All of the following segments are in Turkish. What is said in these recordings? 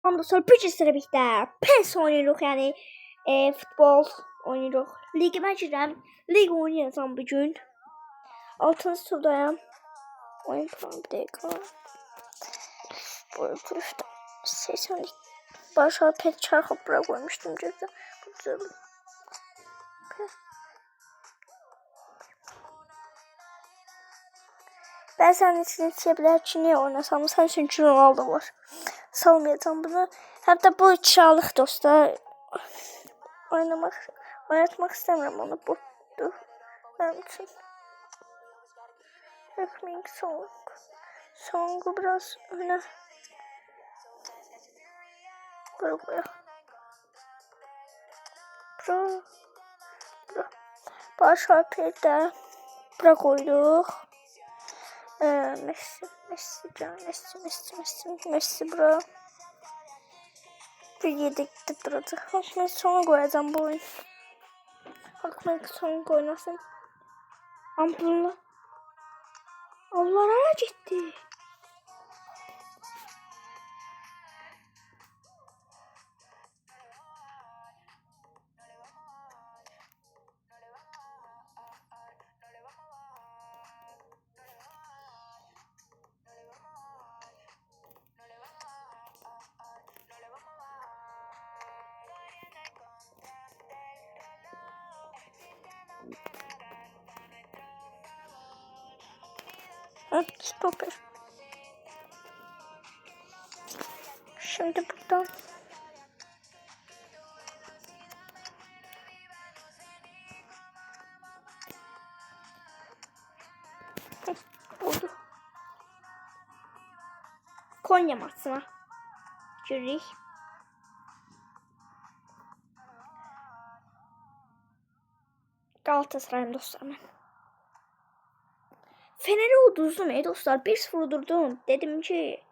Ondan sonra bir sıra birlikdə PES oynayırıq, yəni futbol oynayırıq. Ligimə girəm. Lig oynayacağam bugün. 6-cı turdayam. Oyun planı bir dəqiqə. Bu sesini başa pek çarxıb bura qoymuşdum gözə. Bəzən için bilər ki, niyə oynasam? Sən üçün ki, Ronaldo var. Salmayacağım bunu. Hətta bu kiralık dostlar. Oynatmaq istəmirəm onu. Botdur. Mənim üçün. Ekming song. Songu biraz öne. Bura koyaq. Bura. Baş harflərdə bura qoyduq. Messi bura. Bir yedekte duracaq. Halkmen sona koyacağım bu oyun. Halkmen sona koymasın. Ampulla. Allah nereye gitti? Stopper. Şimdi buradan oldu. Konya maçına giririk. Galatasaray'ın dostlarım. Fener'i uduzdum dostlar. 1-0 udurdum. Dedim ki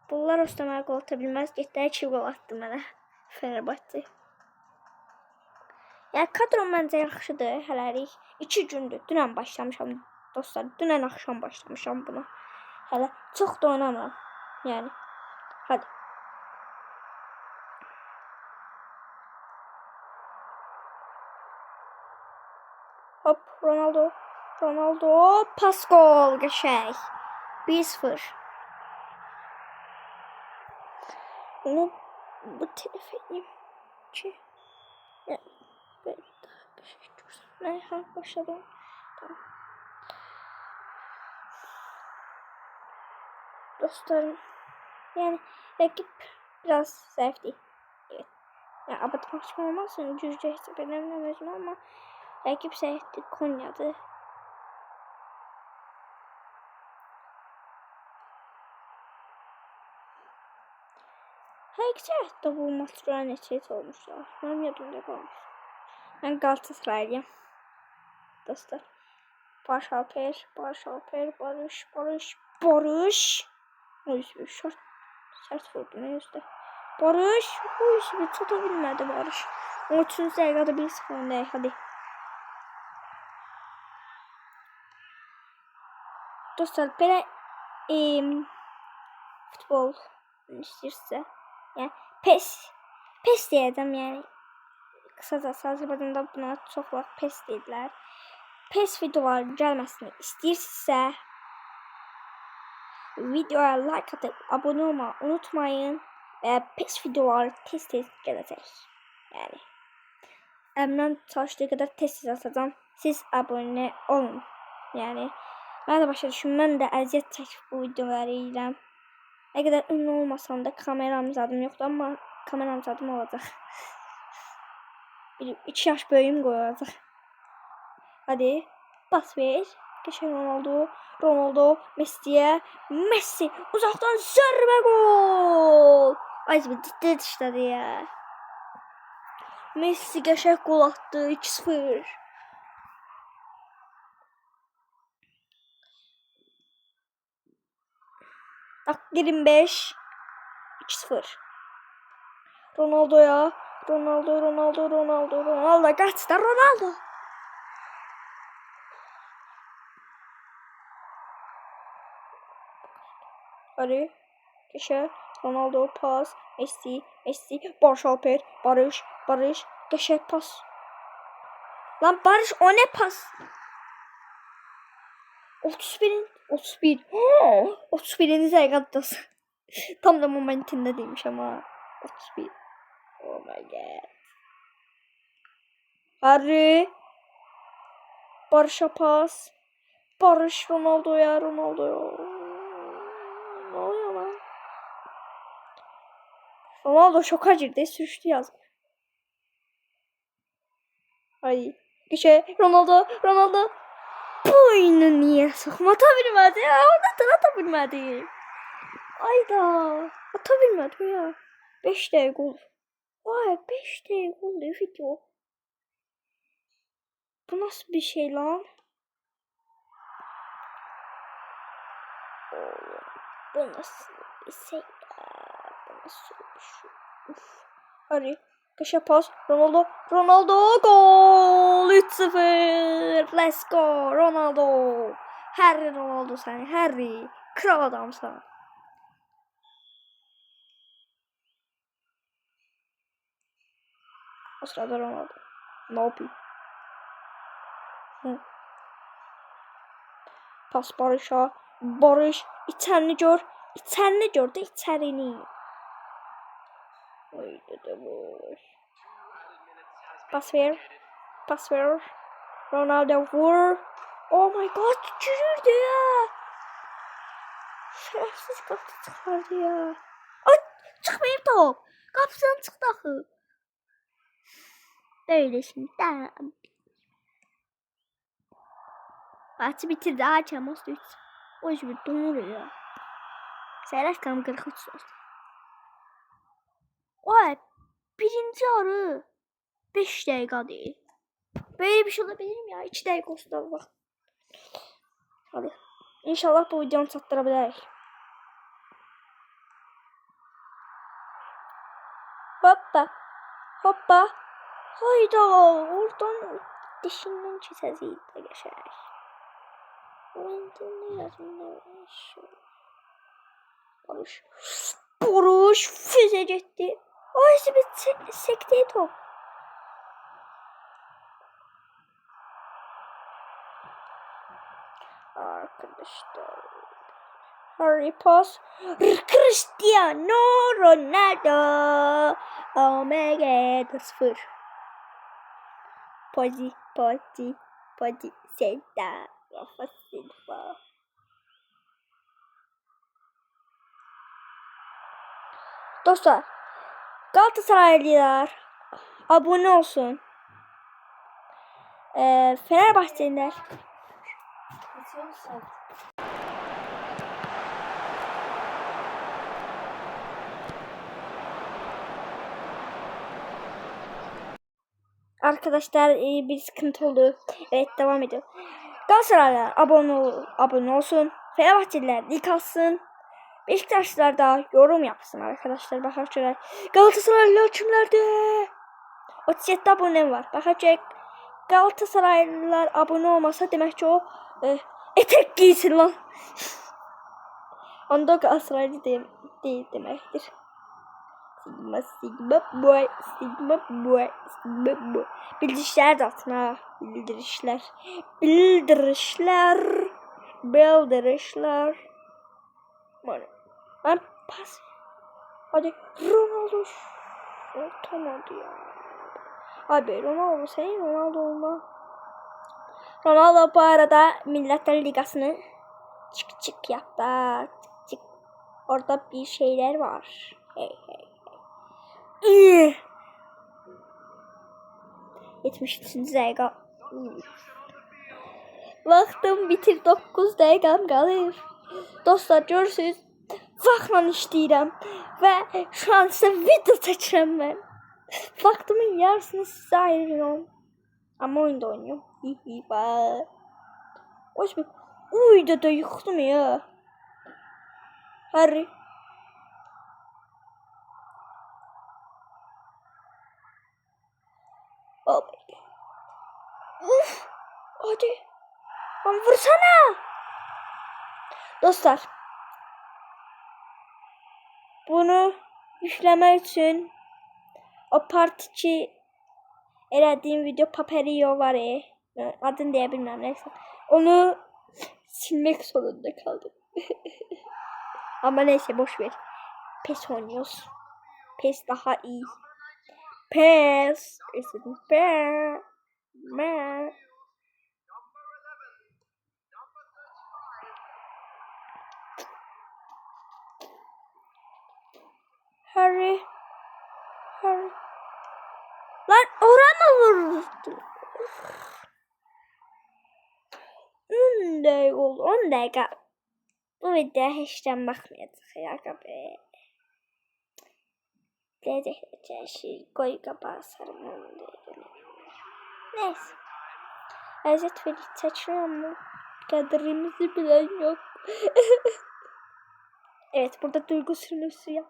bunlar ostamaya gol atabilmez. Getdəyə 2 gol attı mənə Fenerbahçe. Yəni kadrom məncə yaxşıdır hələlik. 2 gündür. Dünən başlamışam dostlar. Dünən axşam başlamışam buna. Hələ çox da oynamıram. Yəni hadi. Hop Ronaldo pas gol qəşəng. 1-0. Onu bu telef edeyim ki ben daha bir şey görsem. Başladım. Tamam. Dostlarım, yani rakip biraz zayıf değil. Evet. Yani abartmak için olmazsın. Cüzce hesap edememezim ama rakip zayıftı. Konya'dı. Her iki tarafta bu maçlar neçəyət olmuşlar. Benim yadımda kalmış. Ben Galatasaraylıyım. Dostlar. Barış Alper, Barış. O yüzden sert vurdu ne yüzde. Barış, o yüzden tutabilmedi Barış. 13. dakikada 1-0 öndəyik, hadi. Dostlar, belə futbol istəyirsə, yəni PES deyəcəm, yəni qısacası Azərbaycanda buna çox vaxt PES deyirlər. PES videoları gəlməsini istəyirsinizsə, videoya like atıp abone olmayı unutmayın və PES videoları tez gələcək. Yəni əlimdən çalışdığı qədər tez atacağım. Siz abone olun. Yəni mən də başa düşün, mən də əziyyət çəkib bu videoları edirəm. Nə qədər ünlü olmasam da kameram zadım yoxdur, amma kameram zadım olacaq. 2 yaş böyüyüm qoyacaq. Hadi bas ver. Geçen Ronaldo Messi uzaktan zərбə gol. Ay ciddi dişlədi ya. Messi qəşəng gol attı 2-0. Dakika 25 2-0. Ronaldo kaç da Ronaldo. Hadi. Geçer. Ronaldo pas. Messi. Barış Alper. Barış. Geçer pas. Lan Barış o ne pas? 31. 31. dakikadasın. Tam da momentinde değilmiş ama. 31. Oh my god. Harry. Barış'a pas. Barış Ronaldo'ya. Ne oluyor lan? Ronaldo çok acırdı. Sürüştü yazık. Ay. Geçe Ronaldo. Bu oyunu niye sokma atabilmedi ya? Orada atabilmedi. Ayda. Atabilmedi ya. 5 dakika oldu. Vay 5 dakika oldu video. Bu nasıl bir şey lan? Bu nasıl bir şey ya? Bu nasıl bir şey? Uf. Hadi. Köşe pas. Ronaldo gol. 3-0. Let's go. Ronaldo. Ronaldo sen. Harry. Kral adamsan. O sırada Ronaldo. Ne yapayım? Pas Barış'a. Barış içerini gör. Da içerini. Oydu da boş. Pas ver. Ronaldo vur. Oh my god çürürdü ya. Şerefsiz kaptı çıkardı ya. Ay çıkmayayım top. Kapsın çıktı akı. Böyle şimdi. Tamam. Maçı bitirdi. Açamaz düz. O iş bir donuruyor. Seyret kanım 43 oldu. Vay. Birinci arı. 5 dakika değil. Böyle bir şey olabilir mi ya? 2 dakika olsun da bak. Hadi. İnşallah bu videonu sattırabiliriz. Hoppa. Hayda. Oradan dişinden çizeceğiz de geçer. Boruş füze gitti. Ay bir sekti top. Arkadaşlar. Harry pas. Cristiano Ronaldo. Oh my god. 0. Pode. Senta. Silva. Dostlar. Galatasaraylılar. Abone olsun. Fenerbahçeliler. Arkadaşlar bir sıkıntı oldu. Evet devam ediyor. Galatasaraylılar abone olsun. Fenerbahçeliler like alsın. Beşiktaşlılar da yorum yapsın arkadaşlar. Bakacak. Galatasaraylılar kimlerde? 37 abonem var. Bakacak. Galatasaraylılar abone olmasa demek ki o etek giysin lan. Onda Galatasaraylı değil demektir. Sigma boy. Bildirişler de atın ha. Bildirişler. Ben pas. Hadi Ronaldo. Atamadı ya. Abi Ronaldo sen Ronaldo olma. Ronaldo bu arada Milletler Ligası'nı çık yaptı. Çık. Orada bir şeyler var. Hey. 73. dakika. Vaxtım bitir 9 dəqiqəm qalır. Dostlar görürsünüz. Vaxtla işləyirəm və şu an sizə video çəkirəm mən. Vaxtımın yarısını sizə ayırıyorum. Amma oyunda oynuyorum. Bak. O yüzden uyda da yıktım ya. Harry. Oh my god. Uf. Hadi. Lan vursana. Dostlar. Bunu yükləmək üçün o part 2 elədiyim video Paperio var. Adını deyə bilməm neysə. Onu silmək zorunda kaldım. Ama neyse boş ver. PES oynuyoruz. PES daha iyi. PES. PES. Hurry. Hurry. Lan orama vurdu. 10 dakika oldu. 10 dakika. Bu videoya hiçten bakmayacaq ya be. Deyəcək şey qoy qabağa sarım onu deyəcək. Neyse. Əziyyət verib çəkilir ama qədrimizi bilən yok. Evet, burada duygu sürüsü yap.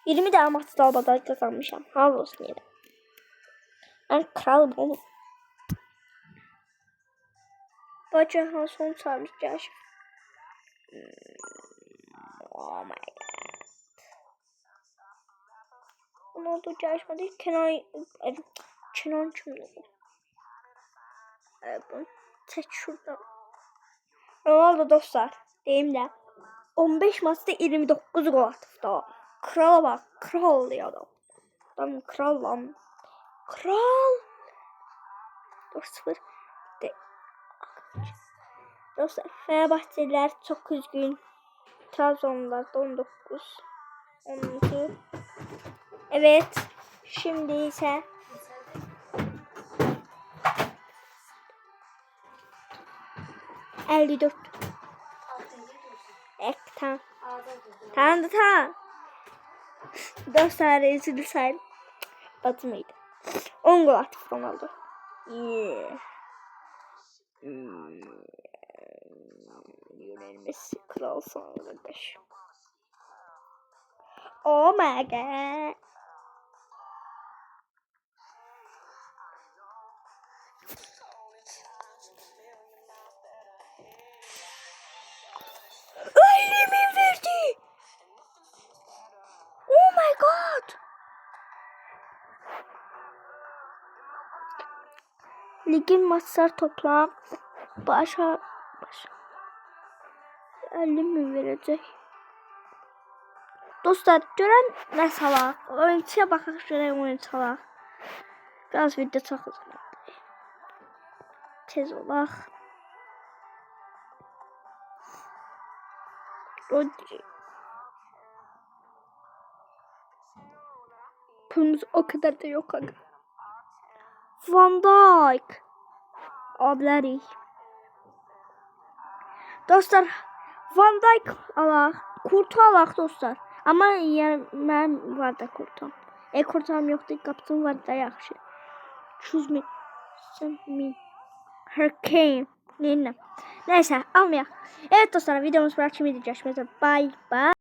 20 de amaçlı dalbada kazanmışam. Hal olsun yine. Ben kralım oğlum. Bacı son sarmış gerçek. Oh my god. Ne oldu gerçekten değil. Kenan kimdi? Evet bunu tek şuradan. Ronaldo dostlar. Deyim de 15 maçta 29 gol attı. Krala bak. Kral ya adam. Adam kral lan. Kral. 4-0. Dostlar Fenerbahçeliler çok üzgün. Trabzonlular da 19. 10. Evet. Şimdi ise ...54. Tamam. Tamam. Dostlar rezil sayın. Batımıydı. 10 gol attık Ronaldo. Yeah. Lionel Messi kral sonra 5. Oh my god. Elimi verdi. Oh my god. Ligin maçlar toplam başa 50 mi verecek? Dostlar görən nə salaq? Oyunçuya baxaq görək oyunçular. Biraz video çox uzun. Tez olaq. Rodri. Pulumuz o kadar da yok aga. Van Dijk. Abilərik. Dostlar Van Dijk alaq. Kurtu alaq dostlar. Ama yani ben var da kurtam. Kurtam yoktu. Kaptım var da yaxşı. 200 min. Hurricane. Neyse almayaq. Evet dostlar videomuz var. Şimdi görüşmek üzere. Bye bye.